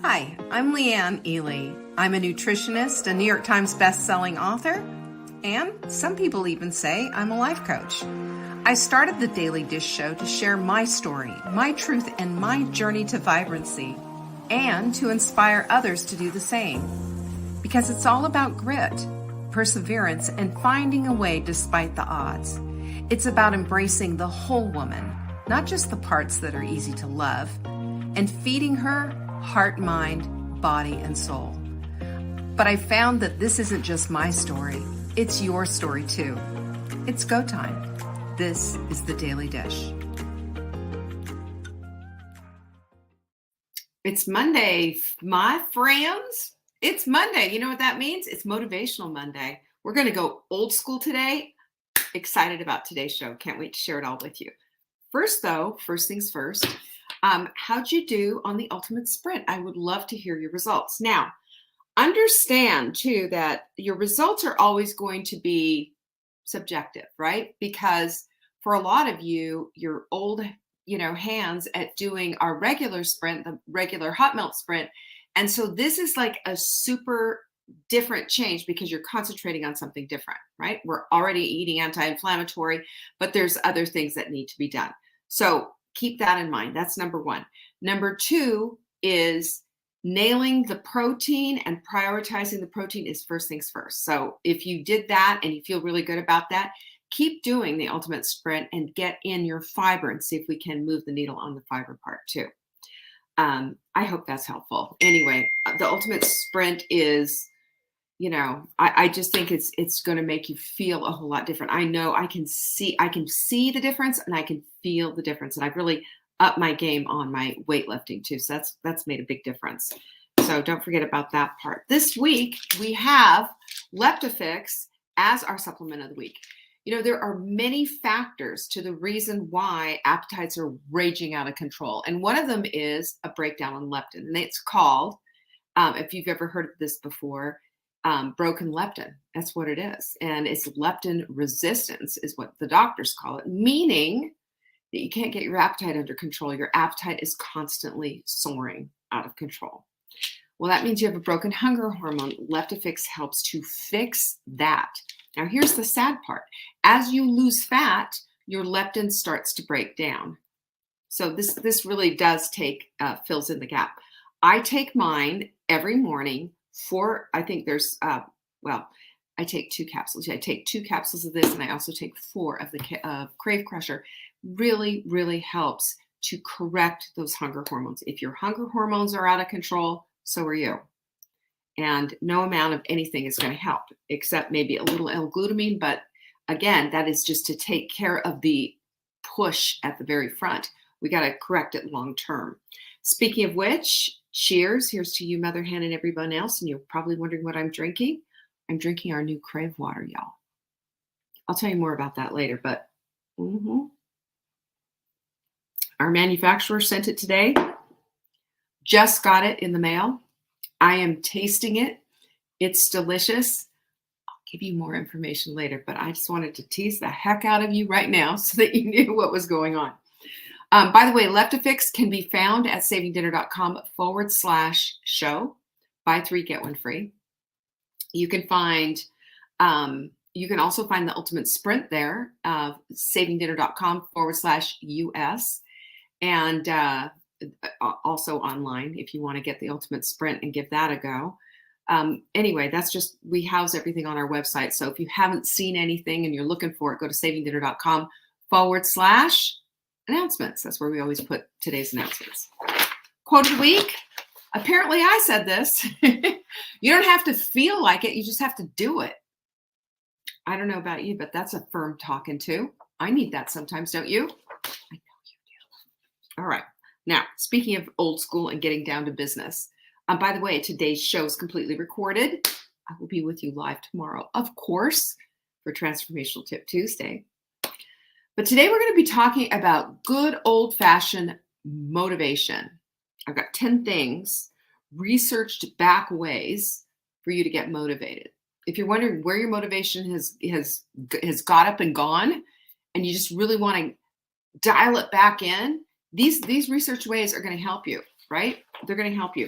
Hi, I'm Leanne Ely. I'm a nutritionist, a New York Times best-selling author, and some people even say I'm a life coach. I started the Daily Dish Show to share my story, my truth, and my journey to vibrancy, and to inspire others to do the same. Because it's all about grit, perseverance, and finding a way despite the odds. It's about embracing the whole woman, not just the parts that are easy to love, and feeding her heart, mind, body, and soul. But I found that this isn't just my story, it's your story too. It's go time. This is the Daily Dish. It's Monday, my friends. It's Monday. You know what that means? It's Motivational Monday. We're going to go old school today. Excited about today's show. Can't wait to share it all with you. First things first. How'd you do on the ultimate sprint? I would love to hear your results. Now, understand too that your results are always going to be subjective, right? Because for a lot of you, your old, hands at doing our regular sprint, the regular hot melt sprint. And so this is like a super different change because you're concentrating on something different, right? We're already eating anti-inflammatory, but there's other things that need to be done. So keep that in mind. That's number one. Number two is nailing the protein and prioritizing the protein is first things first. So if you did that and you feel really good about that, keep doing the ultimate sprint and get in your fiber and see if we can move the needle on the fiber part too. I hope that's helpful. Anyway, the ultimate sprint is, I just think it's going to make you feel a whole lot different. I know I can see the difference and I can feel the difference. And I've really upped my game on my weightlifting too. So that's made a big difference. So don't forget about that part. This week we have Leptofix as our supplement of the week. There are many factors to the reason why appetites are raging out of control. And one of them is a breakdown in leptin. And it's called, if you've ever heard of this before, broken leptin. That's what it is. And it's leptin resistance is what the doctors call it, meaning that you can't get your appetite under control. Your appetite is constantly soaring out of control. Well, that means you have a broken hunger hormone. Leptofix helps to fix that. Now, here's the sad part. As you lose fat, your leptin starts to break down. So this really does fills in the gap. I take mine every morning I take 2 capsules. I take 2 capsules of this, and I also take 4 of the Crave Crusher. Really, really helps to correct those hunger hormones. If your hunger hormones are out of control, so are you. And no amount of anything is going to help, except maybe a little L-glutamine. But again, that is just to take care of the push at the very front. We got to correct it long term. Speaking of which, cheers. Here's to you, Mother Hen, and everyone else. And you're probably wondering what I'm drinking. I'm drinking our new Crave water, y'all. I'll tell you more about that later. But our manufacturer sent it today. Just got it in the mail. I am tasting it. It's delicious. I'll give you more information later, but I just wanted to tease the heck out of you right now so that you knew what was going on. By the way, Leptofix can be found at savingdinner.com/show. Buy 3, get 1 free. You can also find the ultimate sprint there, savingdinner.com/US. And also online if you want to get the ultimate sprint and give that a go. Anyway, we house everything on our website. So if you haven't seen anything and you're looking for it, go to savingdinner.com/announcements. That's where we always put today's announcements. Quote of the week. Apparently I said this. You don't have to feel like it. You just have to do it. I don't know about you, but that's a firm talking to. I need that sometimes, don't you? I know you do. All right. Now, speaking of old school and getting down to business, by the way, today's show is completely recorded. I will be with you live tomorrow, of course, for Transformational Tip Tuesday. But today we're going to be talking about good old-fashioned motivation. I've got 10 things, researched back ways for you to get motivated. If you're wondering where your motivation has got up and gone, and you just really want to dial it back in, these research ways are going to help you, right? They're going to help you.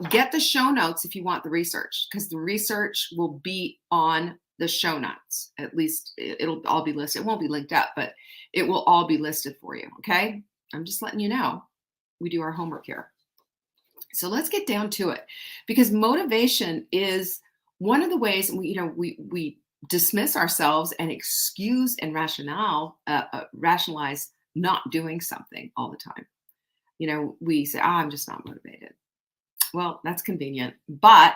Get the show notes if you want the research, because the research will be on the show notes. At least it'll all be listed. It won't be linked up, but it will all be listed for you. Okay. I'm just letting you know we do our homework here. So let's get down to it, because motivation is one of the ways we dismiss ourselves and excuse and rationalize not doing something all the time. We say, I'm just not motivated. Well, that's convenient, but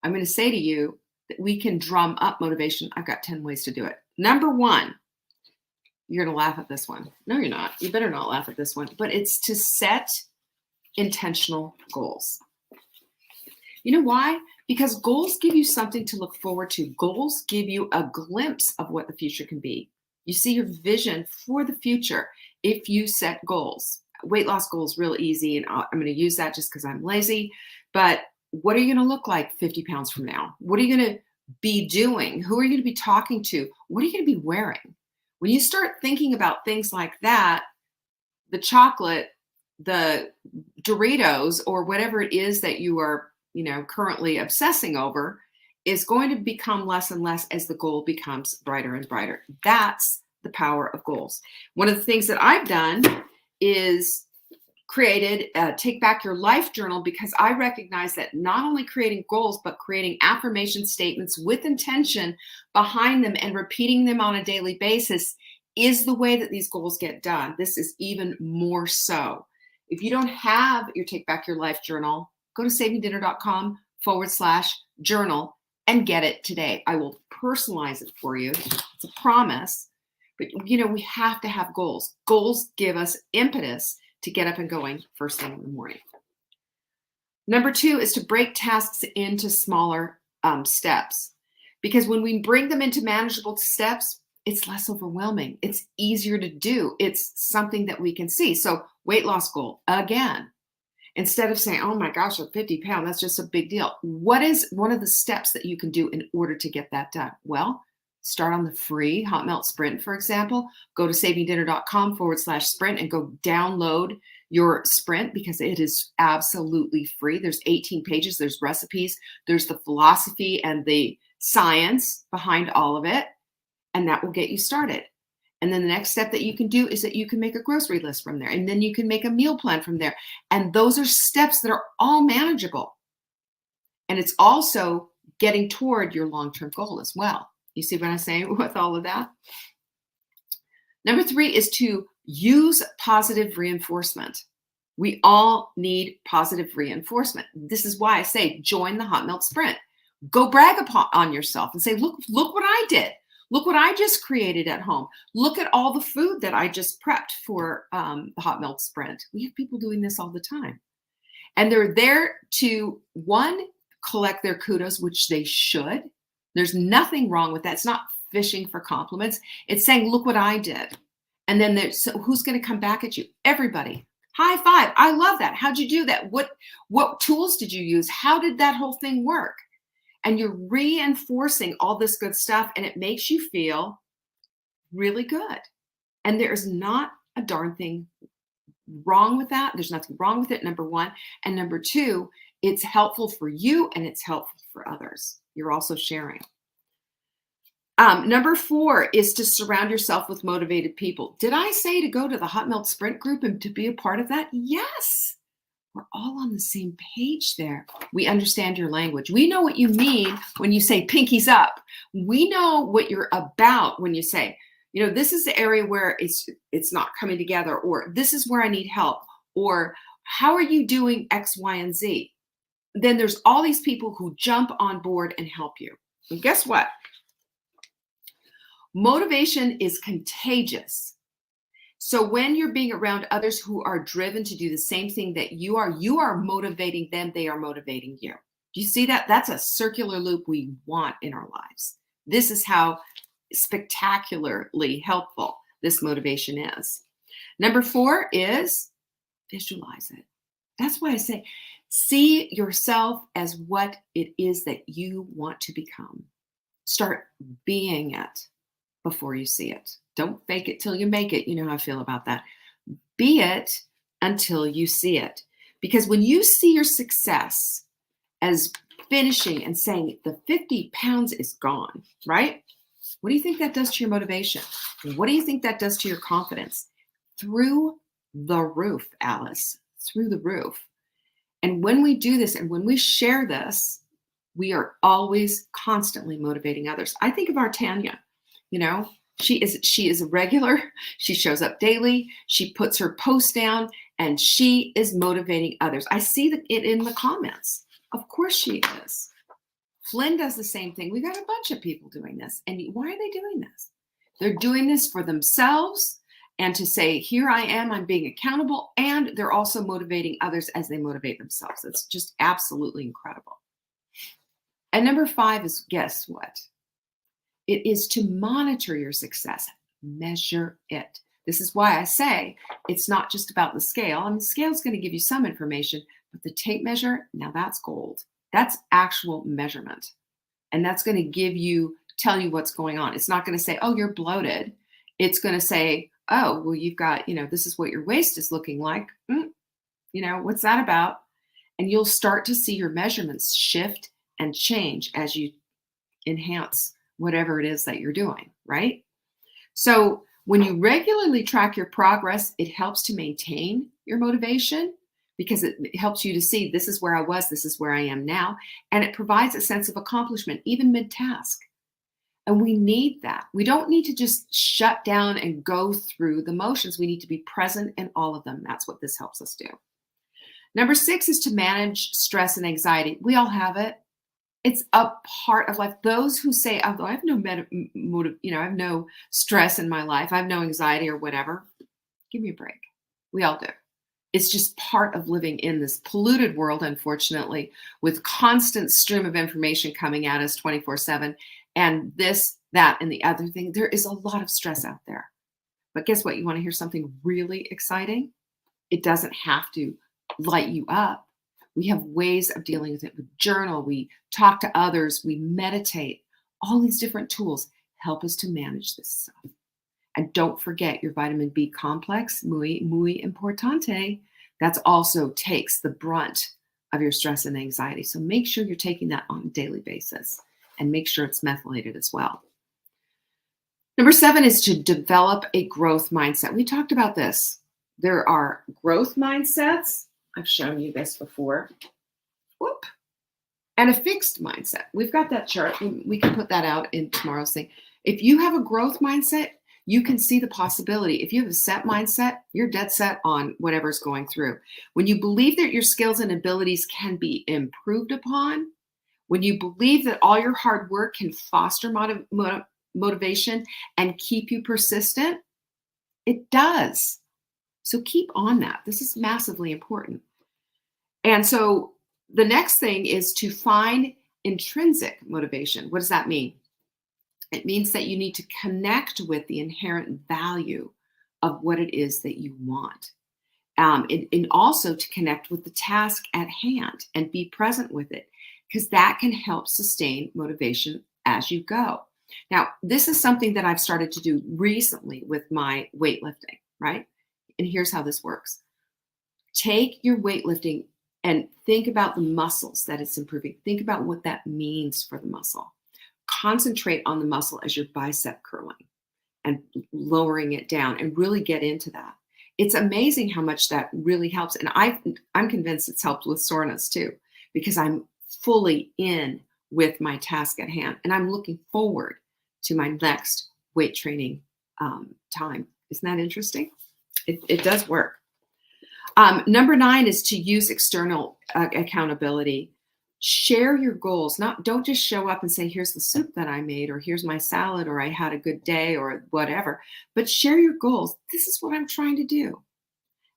I'm going to say to you that we can drum up motivation. I've got 10 ways to do it. Number one, you're going to laugh at this one. No, you're not. You better not laugh at this one, but it's to set intentional goals. You know why? Because goals give you something to look forward to. Goals give you a glimpse of what the future can be. You see your vision for the future if you set goals. Weight loss goals real easy, and I'm going to use that just because I'm lazy. But what are you going to look like 50 pounds from now? What are you going to be doing? Who are you going to be talking to? What are you going to be wearing? When you start thinking about things like that, the chocolate, the Doritos, or whatever it is that you are, currently obsessing over, is going to become less and less as the goal becomes brighter and brighter. That's the power of goals. One of the things that I've done is created Take Back Your Life journal, because I recognize that not only creating goals, but creating affirmation statements with intention behind them and repeating them on a daily basis is the way that these goals get done. This is even more so. If you don't have your Take Back Your Life journal, go to savingdinner.com/journal and get it today. I will personalize it for you. It's a promise. But, we have to have goals. Goals give us impetus to get up and going first thing in the morning. Number two is to break tasks into smaller steps. Because when we bring them into manageable steps, it's less overwhelming. It's easier to do. It's something that we can see. So weight loss goal, again, instead of saying, oh my gosh, I'm 50 pounds, that's just a big deal. What is one of the steps that you can do in order to get that done? Well, start on the free Hot Melt Sprint, for example. Go to savingdinner.com/sprint and go download your sprint, because it is absolutely free. There's 18 pages, there's recipes, there's the philosophy and the science behind all of it, and that will get you started. And then the next step that you can do is that you can make a grocery list from there, and then you can make a meal plan from there. And those are steps that are all manageable. And it's also getting toward your long-term goal as well. You see what I'm saying with all of that? Number three is to use positive reinforcement. We all need positive reinforcement. This is why I say join the Hot Melt Sprint. Go brag on yourself and say, look what I did. Look what I just created at home. Look at all the food that I just prepped for the Hot Melt Sprint. We have people doing this all the time. And they're there to, one, collect their kudos, which they should. There's nothing wrong with that. It's not fishing for compliments. It's saying, look what I did. And then so who's going to come back at you? Everybody. High five. I love that. How'd you do that? What tools did you use? How did that whole thing work? And you're reinforcing all this good stuff, and it makes you feel really good. And there is not a darn thing wrong with that. There's nothing wrong with it, number one. And number two, it's helpful for you and it's helpful for others. You're also sharing. Number four is to surround yourself with motivated people. Did I say to go to the Hot Melt Sprint group and to be a part of that? Yes. We're all on the same page there. We understand your language. We know what you mean when you say pinkies up. We know what you're about when you say, this is the area where it's not coming together, or this is where I need help, or how are you doing X, Y, and Z? Then there's all these people who jump on board and help you. And guess what? Motivation is contagious. So when you're being around others who are driven to do the same thing that you are motivating them, they are motivating you. Do you see that? That's a circular loop we want in our lives. This is how spectacularly helpful this motivation is. Number four is visualize it. That's why I say, see yourself as what it is that you want to become. Start being it before you see it. Don't fake it till you make it. You know how I feel about that. Be it until you see it. Because when you see your success as finishing and saying the 50 pounds is gone, right? What do you think that does to your motivation? What do you think that does to your confidence? Through the roof, Alice, through the roof. And when we do this and when we share this, we are always constantly motivating others. I think of our Tanya, you know, she is a regular. She shows up daily. She puts her post down and she is motivating others. I see it in the comments. Of course she is. Flynn does the same thing. We got a bunch of people doing this. And why are they doing this? They're doing this for themselves and to say, here I am, I'm being accountable. And they're also motivating others as they motivate themselves. It's just absolutely incredible. And number 5 is, guess what? It is to monitor your success. Measure it. This is why I say it's not just about the scale. I mean, the scale is going to give you some information, but the tape measure, now that's gold. That's actual measurement. And that's going to tell you what's going on. It's not going to say, oh, you're bloated. It's going to say, oh, well, you've got, this is what your waist is looking like. What's that about? And you'll start to see your measurements shift and change as you enhance whatever it is that you're doing, right? So when you regularly track your progress, it helps to maintain your motivation because it helps you to see this is where I was, this is where I am now. And it provides a sense of accomplishment, even mid-task. And we need that. We don't need to just shut down and go through the motions. We need to be present in all of them. That's what this helps us do. Number 6 is to manage stress and anxiety. We all have it. It's a part of life. Those who say, oh, I have no I have no stress in my life, I have no anxiety or whatever, give me a break. We all do. It's just part of living in this polluted world, unfortunately, with constant stream of information coming at us 24/7. And this, that, and the other thing. There is a lot of stress out there. But guess what? You want to hear something really exciting? It doesn't have to light you up. We have ways of dealing with it. We journal, we talk to others, we meditate. All these different tools help us to manage this stuff. And don't forget your vitamin B complex, muy importante. That also takes the brunt of your stress and anxiety. So make sure you're taking that on a daily basis and make sure it's methylated as well. Number 7 is to develop a growth mindset. We talked about this. There are growth mindsets. I've shown you this before. Whoop. And a fixed mindset. We've got that chart. We can put that out in tomorrow's thing. If you have a growth mindset, you can see the possibility. If you have a set mindset, you're dead set on whatever's going through. When you believe that your skills and abilities can be improved upon, when you believe that all your hard work can foster motivation and keep you persistent, it does. So keep on that. This is massively important. And so the next thing is to find intrinsic motivation. What does that mean? It means that you need to connect with the inherent value of what it is that you want. And also to connect with the task at hand and be present with it, because that can help sustain motivation as you go. Now, this is something that I've started to do recently with my weightlifting, right? And here's how this works. Take your weightlifting and think about the muscles that it's improving. Think about what that means for the muscle. Concentrate on the muscle as you're bicep curling and lowering it down and really get into that. It's amazing how much that really helps. And I'm convinced it's helped with soreness too, because I'm fully in with my task at hand. And I'm looking forward to my next weight training time. Isn't that interesting? It does work. Number 9 is to use external accountability. Share your goals. Don't just show up and say, here's the soup that I made, or here's my salad, or I had a good day, or whatever. But share your goals. This is what I'm trying to do.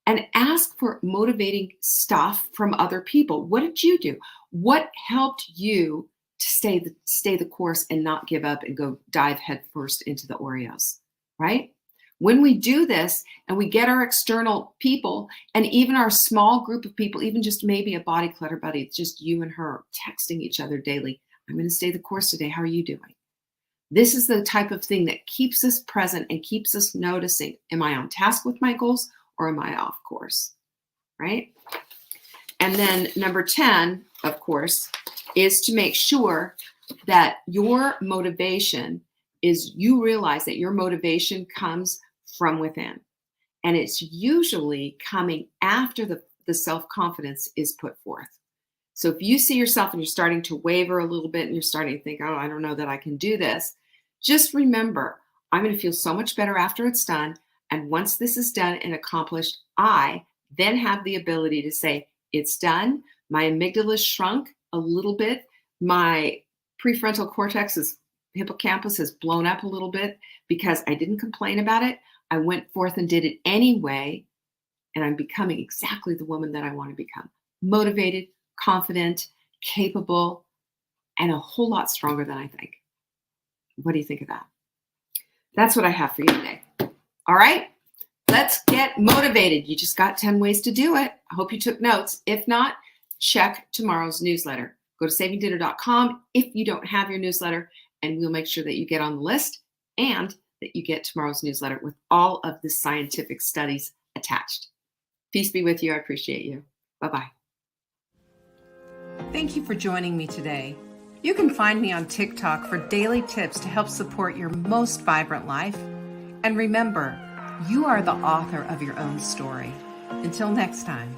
And ask for motivating stuff from other people. What did you do? What helped you to stay the course and not give up and go dive headfirst into the Oreos, right? When we do this and we get our external people and even our small group of people, even just maybe a body clutter buddy, it's just you and her texting each other daily. I'm going to stay the course today. How are you doing? This is the type of thing that keeps us present and keeps us noticing. Am I on task with my goals or am I off course? Right? And then number 10, of course, is to make sure that your motivation is, you realize that your motivation comes from within. And it's usually coming after the self-confidence is put forth. So if you see yourself and you're starting to waver a little bit and you're starting to think, oh, I don't know that I can do this, just remember, I'm going to feel so much better after it's done. And once this is done and accomplished, I then have the ability to say, it's done. My amygdala shrunk a little bit. My prefrontal cortex, hippocampus has blown up a little bit because I didn't complain about it. I went forth and did it anyway. And I'm becoming exactly the woman that I want to become. Motivated, confident, capable, and a whole lot stronger than I think. What do you think of that? That's what I have for you today. All right, let's get motivated. You just got 10 ways to do it. I hope you took notes. If not, check tomorrow's newsletter. Go to savingdinner.com if you don't have your newsletter, and we'll make sure that you get on the list and that you get tomorrow's newsletter with all of the scientific studies attached. Peace be with you. I appreciate you. Bye-bye. Thank you for joining me today. You can find me on TikTok for daily tips to help support your most vibrant life. And remember, you are the author of your own story. Until next time.